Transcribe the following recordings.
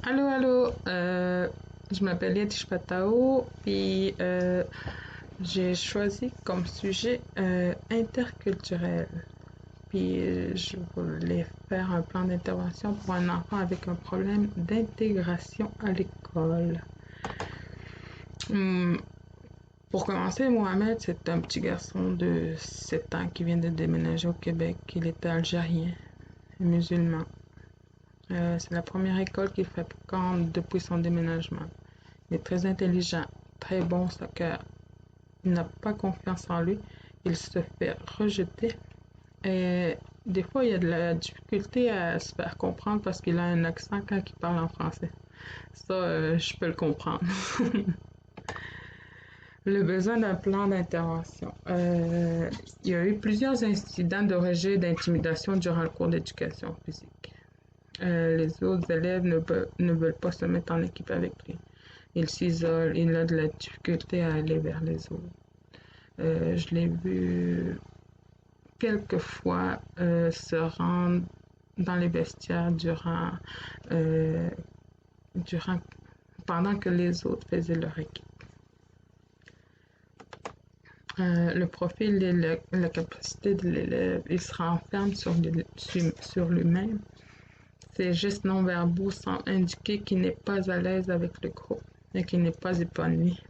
Allô, allô, je m'appelle Yetish Patao, puis j'ai choisi comme sujet interculturel. Puis je voulais faire un plan d'intervention pour un enfant avec un problème d'intégration à l'école. Hum, pour commencer, Mohamed, c'est un petit garçon de 7 ans qui vient de déménager au Québec. Il était algérien, musulman. C'est la première école qu'il fréquente depuis son déménagement. Il est très intelligent, très bon au soccer. Il n'a pas confiance en lui. Il se fait rejeter. Et des fois, il y a de la difficulté à se faire comprendre parce qu'il a un accent quand il parle en français. Ça, je peux le comprendre. Le besoin d'un plan d'intervention. Il y a eu plusieurs incidents de rejet et d'intimidation durant le cours d'éducation physique. Les autres élèves ne veulent pas se mettre en équipe avec lui. Il s'isole, il a de la difficulté à aller vers les autres. Je l'ai vu quelques fois se rendre dans les vestiaires euh, durant, pendant que les autres faisaient leur équipe. Le profil et la capacité de l'élève, il se renferme sur lui-même. Ses gestes non-verbaux semblent indiquer qu'il n'est pas à l'aise avec le groupe et qu'il n'est pas épanoui.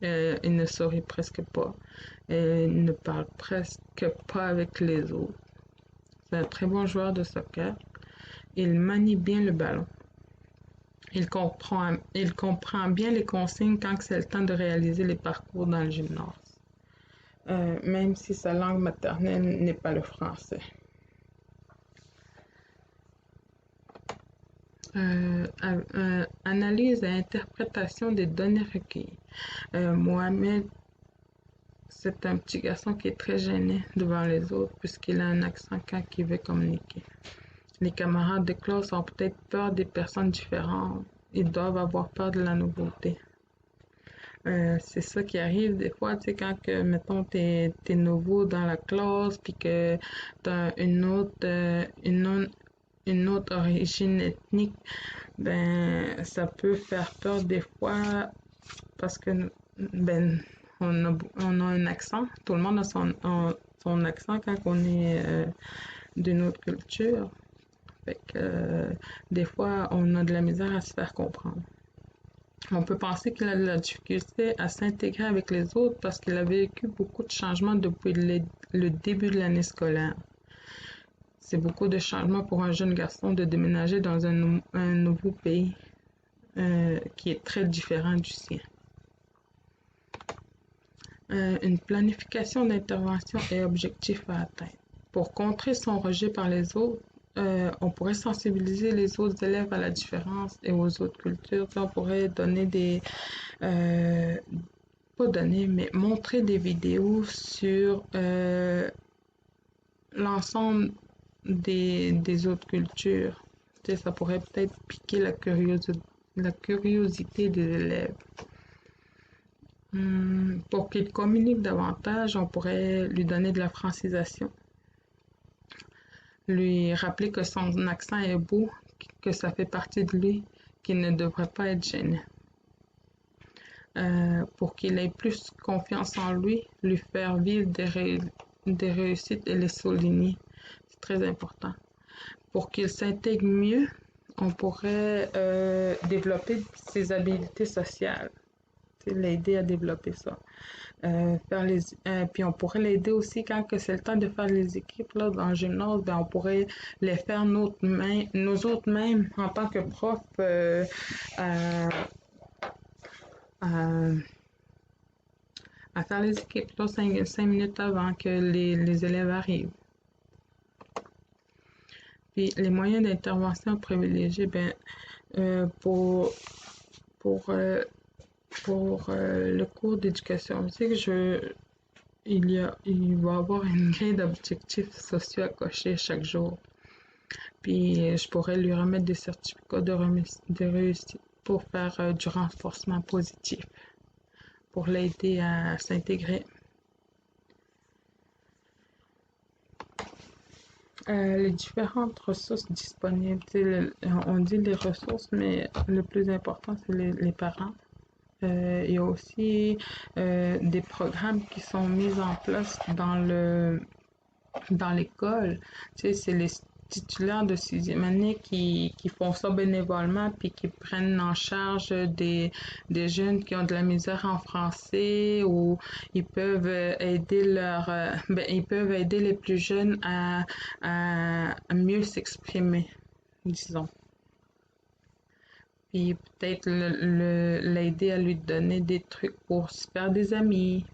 Il ne sourit presque pas. Il ne parle presque pas avec les autres. C'est un très bon joueur de soccer. Il manie bien le ballon. Il comprend bien les consignes quand c'est le temps de réaliser les parcours dans le gymnase, même si sa langue maternelle n'est pas le français. Analyse et interprétation des données recueillies. Mohamed, c'est un petit garçon qui est très gêné devant les autres puisqu'il a un accent quand il veut communiquer. Les camarades de classe ont peut-être peur des personnes différentes. Ils doivent avoir peur de la nouveauté. C'est ça qui arrive des fois, tu sais, quand que, mettons, t'es nouveau dans la classe, puis que t'as une autre origine ethnique, ben, ça peut faire peur des fois parce que, ben, on a un accent. Tout le monde a son accent quand on est d'une autre culture. Fait que, des fois, on a de la misère à se faire comprendre. On peut penser qu'il a de la difficulté à s'intégrer avec les autres parce qu'il a vécu beaucoup de changements depuis le début de l'année scolaire. C'est beaucoup de changements pour un jeune garçon de déménager dans un nouveau pays qui est très différent du sien. Une planification d'intervention et objectif à atteindre. Pour contrer son rejet par les autres, on pourrait sensibiliser les autres élèves à la différence et aux autres cultures. On pourrait donner pas donner, mais montrer des vidéos sur l'ensemble des autres cultures. Tu sais, ça pourrait peut-être piquer la curiosité des élèves. Pour qu'il communique davantage, on pourrait lui donner de la francisation, lui rappeler que son accent est beau, que ça fait partie de lui, qu'il ne devrait pas être gêné. Pour qu'il ait plus confiance en lui, lui faire vivre des réussites et les souligner. C'est très important. Pour qu'il s'intègre mieux, on pourrait développer ses habiletés sociales, l'aider à développer ça. Puis on pourrait l'aider aussi quand que c'est le temps de faire les équipes là, dans le gymnase, ben on pourrait les faire nous autres mêmes en tant que prof à, à, à faire les équipes là, 5 minutes avant que les élèves arrivent. Puis les moyens d'intervention privilégiés, ben, euh, pour, pour, euh, pour le cours d'éducation physique, il va y avoir une grille d'objectifs sociaux à cocher chaque jour. Puis je pourrais lui remettre des certificats de réussite pour faire du renforcement positif, pour l'aider à s'intégrer. Les différentes ressources disponibles, on dit les ressources, mais le plus important, c'est les parents. Il y a aussi des programmes qui sont mis en place dans l'école. Tu sais, c'est les titulaires de sixième année qui font ça bénévolement puis qui prennent en charge des jeunes qui ont de la misère en français ou ils peuvent aider ils peuvent aider les plus jeunes à mieux s'exprimer, disons. Puis peut-être l'aider à lui donner des trucs pour se faire des amis.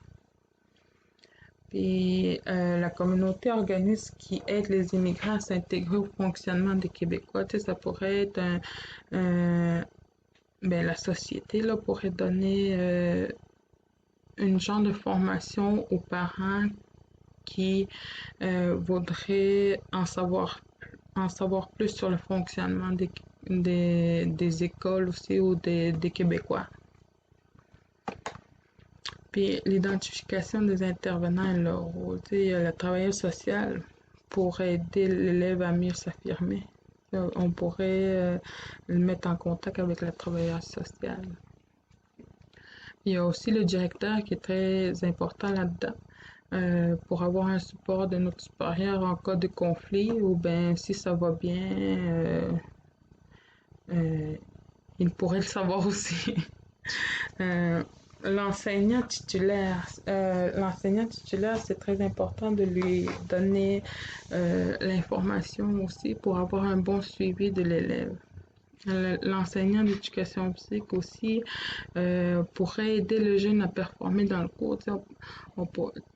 Puis la communauté organise qui aide les immigrants à s'intégrer au fonctionnement des Québécois. Tu sais, ça pourrait être la société là, pourrait donner une genre de formation aux parents qui voudraient en savoir plus sur le fonctionnement des écoles aussi ou des Québécois. Puis l'identification des intervenants et leur rôle. Tu sais, le travailleur social pour aider l'élève à mieux s'affirmer. On pourrait le mettre en contact avec le travailleur social. Il y a aussi le directeur qui est très important là-dedans. Pour avoir un support de notre supérieur en cas de conflit ou bien si ça va bien, euh, il pourrait le savoir aussi. Euh, l'enseignant titulaire, c'est très important de lui donner l'information aussi pour avoir un bon suivi de l'élève. L'enseignant d'éducation physique aussi pourrait aider le jeune à performer dans le cours.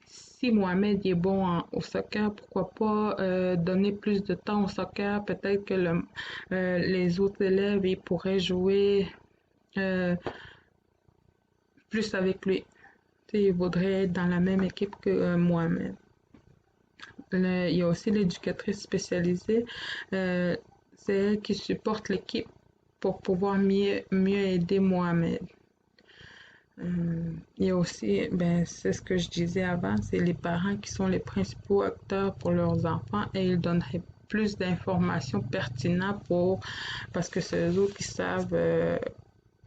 Si Mohamed est bon au soccer, pourquoi pas donner plus de temps au soccer? Peut-être que les autres élèves ils pourraient jouer euh, plus avec lui. Il voudrait être dans la même équipe que Mohamed. Il y a aussi l'éducatrice spécialisée. Euh, c'est elle qui supporte l'équipe pour pouvoir mieux aider Mohamed. Il y a aussi, c'est ce que je disais avant, c'est les parents qui sont les principaux acteurs pour leurs enfants et ils donneraient plus d'informations pertinentes parce que c'est eux autres qui savent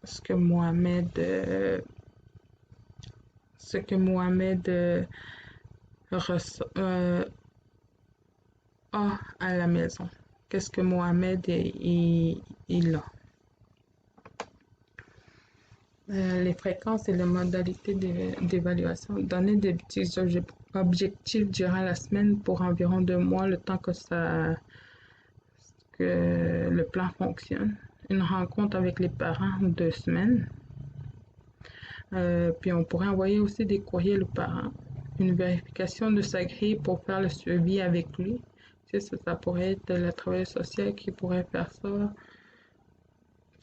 ce que Mohamed ce que Mohamed a à la maison. Qu'est-ce que Mohamed il a. Les fréquences et les modalités d'évaluation. Donner des petits objectifs durant la semaine pour environ 2 mois, le temps que le plan fonctionne. Une rencontre avec les parents 2 semaines. Puis on pourrait envoyer aussi des courriels aux parents. Une vérification de sa grille pour faire le suivi avec lui. Tu sais, ça pourrait être le travailleur social qui pourrait faire ça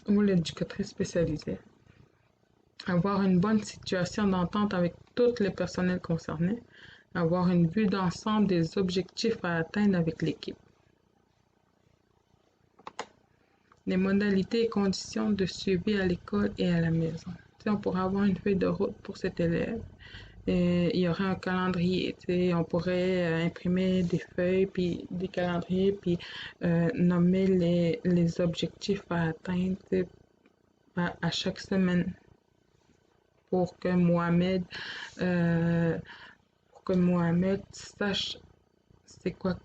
ou l'éducatrice spécialisée. Avoir une bonne situation d'entente avec tous les personnels concernés. Avoir une vue d'ensemble des objectifs à atteindre avec l'équipe. Les modalités et conditions de suivi à l'école et à la maison. Tu sais, on pourrait avoir une feuille de route pour cet élève. Et il y aurait un calendrier. Tu sais, on pourrait imprimer des feuilles, puis des calendriers, puis nommer les objectifs à atteindre à chaque semaine pour que Mohamed sache c'est quoi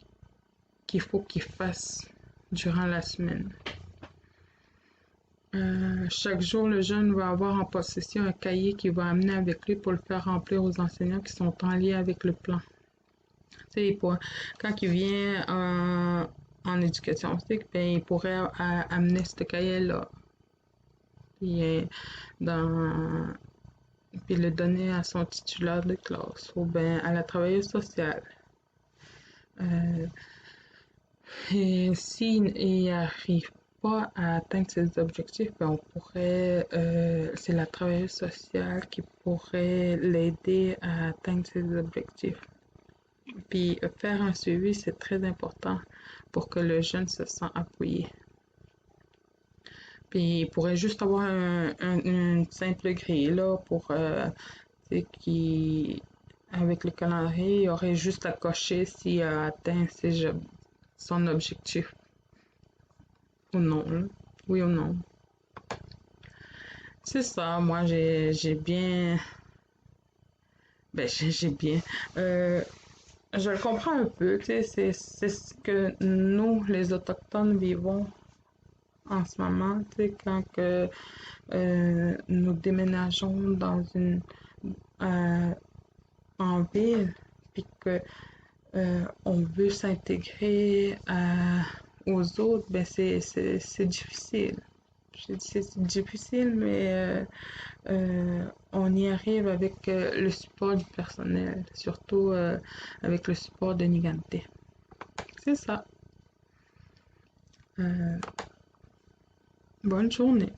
qu'il faut qu'il fasse durant la semaine. Chaque jour, le jeune va avoir en possession un cahier qu'il va amener avec lui pour le faire remplir aux enseignants qui sont en lien avec le plan. Quand il vient en éducation physique, il pourrait amener ce cahier-là. Dans puis le donner à son titulaire de classe ou bien à la travailleuse sociale. Euh, et s'il n'arrive pas à atteindre ses objectifs, c'est la travailleuse sociale qui pourrait l'aider à atteindre ses objectifs. Puis faire un suivi, c'est très important pour que le jeune se sente appuyé. Puis il pourrait juste avoir une simple grille là pour qui avec le calendrier, il aurait juste à cocher s'il a atteint son objectif ou non, là. Oui ou non. C'est ça, moi j'ai bien, j'ai bien, euh, je le comprends un peu, tu sais, c'est ce que nous, les Autochtones, vivons en ce moment, tu sais, quand que, nous déménageons dans euh, en ville, puis que on veut s'intégrer aux autres, ben c'est difficile. C'est difficile, mais on y arrive avec le support du personnel, surtout avec le support de Nigante. C'est ça. Euh, Bonne journée.